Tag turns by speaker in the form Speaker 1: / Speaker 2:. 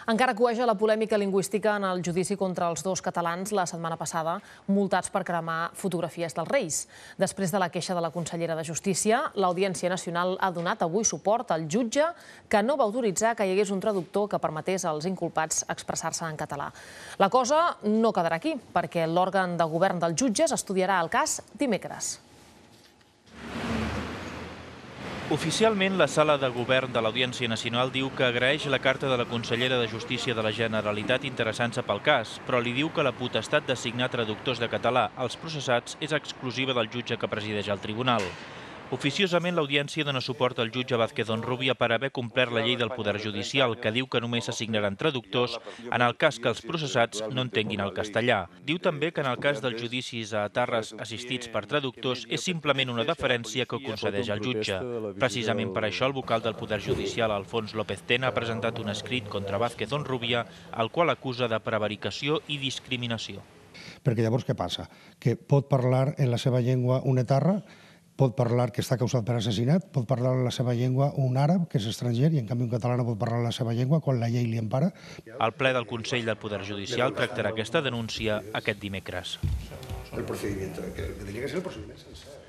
Speaker 1: Encara cueja la polèmica lingüística en el judici contra els dos catalans la setmana passada, multats per cremar fotografies dels Reis. Després de la queixa de la consellera de Justícia, l'Audiència Nacional ha donat avui suport al jutge que no va autoritzar que hi hagués un traductor que permetés als inculpats expressar-se en català. La cosa no quedarà aquí, perquè l'òrgan de govern dels jutges estudiarà el cas dimecres.
Speaker 2: Oficialment, la Sala de Govern de l'Audiència Nacional diu que agraeix la carta de la consellera de Justícia de la Generalitat interessant-se pel cas, però li diu que la potestat d'assignar traductors de català als processats és exclusiva del jutge que presideix el tribunal. Oficiosament, l'Audiència dona suport al jutge Vázquez Onrubia per haver complert la llei del Poder Judicial, que diu que només s'assignaran traductors en el cas que els processats no entenguin el castellà. Diu també que en el cas dels judicis a etarres assistits per traductors és simplement una deferència que concedeix el jutge. Precisament per això, el vocal del Poder Judicial, Alfons López Tena, ha presentat un escrit contra Vázquez Onrubia, el qual acusa de prevaricació i discriminació.
Speaker 3: Perquè llavors què passa? Que pot parlar en la seva llengua un etarra, pot parlar que està causat per assassinat, pot parlar en la seva llengua un àrab, que és estranger, i en canvi un català no pot parlar en la seva llengua quan la llei li empara.
Speaker 2: El ple del Consell del Poder Judicial tractarà aquesta denúncia aquest dimecres.
Speaker 3: El procedimiento, que tenia que ser el procediment sencer.